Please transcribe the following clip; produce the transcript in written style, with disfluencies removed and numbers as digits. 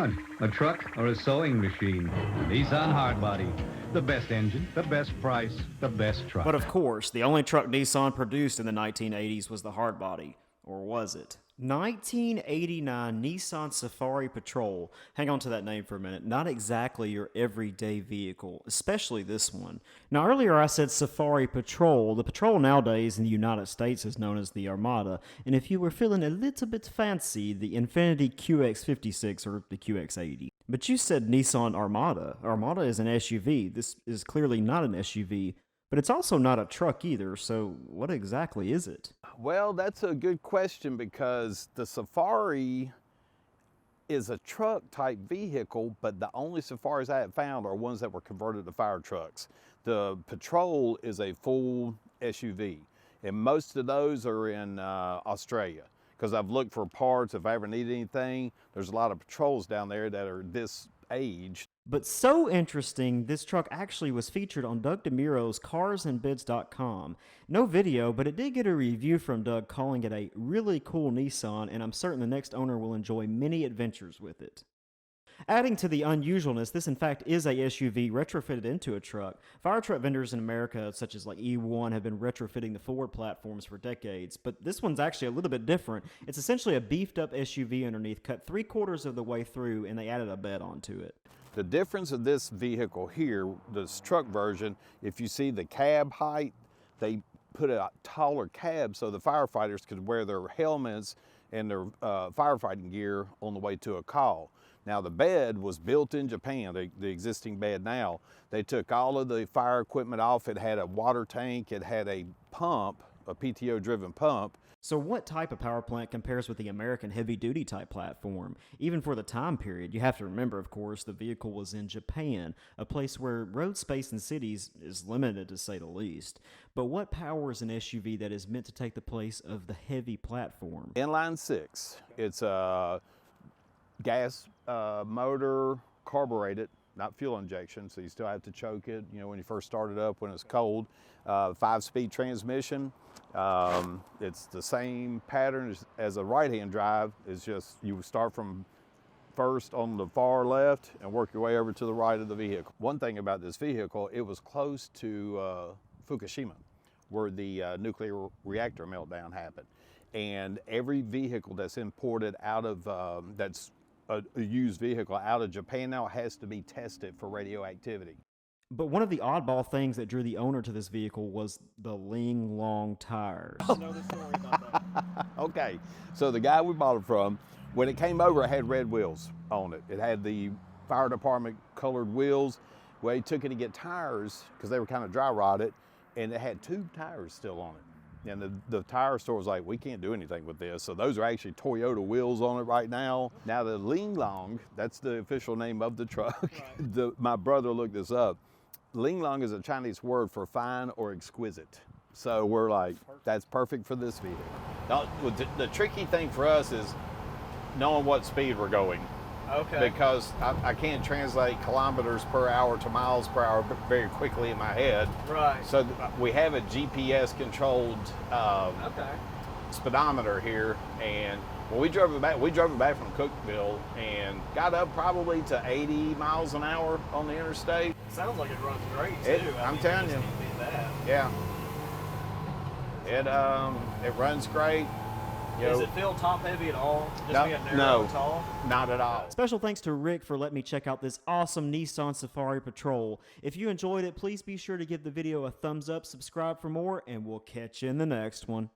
want? A truck or a sewing machine? Nissan Hardbody. The best engine, the best price, the best truck. But of course, the only truck Nissan produced in the 1980s was the hardbody. Or was it? 1989 Nissan Safari Patrol. Hang on to that name for a minute. Not exactly your everyday vehicle, especially this one. Now, earlier I said Safari Patrol. The Patrol nowadays in the United States is known as the Armada. And if you were feeling a little bit fancy, the Infiniti QX56 or the QX80. But you said Nissan Armada. Armada is an SUV. This is clearly not an SUV. But it's also not a truck either, so what exactly is it? Well, that's a good question because the Safari is a truck type vehicle, but the only Safaris I have found are ones that were converted to fire trucks. The Patrol is a full SUV, and most of those are in Australia. Because I've looked for parts, if I ever need anything, there's a lot of Patrols down there that are this age. But so interesting, this truck actually was featured on Doug DeMuro's carsandbids.com. No video, but it did get a review from Doug calling it a really cool Nissan, and I'm certain the next owner will enjoy many adventures with it. Adding to the unusualness, this in fact is a SUV retrofitted into a truck. Fire truck vendors in America, such as like E1, have been retrofitting the Ford platforms for decades, but this one's actually a little bit different. It's essentially a beefed up SUV underneath, cut 3/4 of the way through, and they added a bed onto it. The difference of this vehicle here, this truck version, if you see the cab height, they put a taller cab so the firefighters could wear their helmets and their firefighting gear on the way to a call. Now the bed was built in Japan, the existing bed now. They took all of the fire equipment off. It had a water tank, it had a pump, a PTO driven pump. So what type of power plant compares with the American heavy-duty type platform? Even for the time period, you have to remember, of course, the vehicle was in Japan, a place where road space in cities is limited to say the least. But what powers an SUV that is meant to take the place of the heavy platform? Inline 6. It's a gas motor, carbureted, not fuel injection, so you still have to choke it, you know, when you first start it up when it's cold. 5-speed transmission. It's the same pattern as a right-hand drive. It's just you start from first on the far left and work your way over to the right of the vehicle. One thing about this vehicle, it was close to Fukushima, where the nuclear reactor meltdown happened. And every vehicle that's imported out of, that's a used vehicle out of Japan now has to be tested for radioactivity. But one of the oddball things that drew the owner to this vehicle was the Ling Long tires. I know the story about that. Okay, so the guy we bought it from, when it came over, it had red wheels on it. It had the fire department colored wheels. Well, he took it to get tires because they were kind of dry rotted, and it had 2 tires still on it. And the tire store was like, we can't do anything with this. So those are actually Toyota wheels on it right now. Now the Ling Long, that's the official name of the truck. Right. My brother looked this up. Ling Long is a Chinese word for fine or exquisite. So we're like, that's perfect for this vehicle. Now, the tricky thing for us is knowing what speed we're going. Okay. Because I can't translate kilometers per hour to miles per hour very quickly in my head. Right. So we have a GPS controlled speedometer here, and when we drove it back from Cookville and got up probably to 80 miles an hour on the interstate. Sounds like it runs great too. I'm telling you. Yeah. It runs great. Does it feel top heavy at all? Just being narrow and tall? Not at all. Special thanks to Rick for letting me check out this awesome Nissan Safari Patrol. If you enjoyed it, please be sure to give the video a thumbs up, subscribe for more, and we'll catch you in the next one.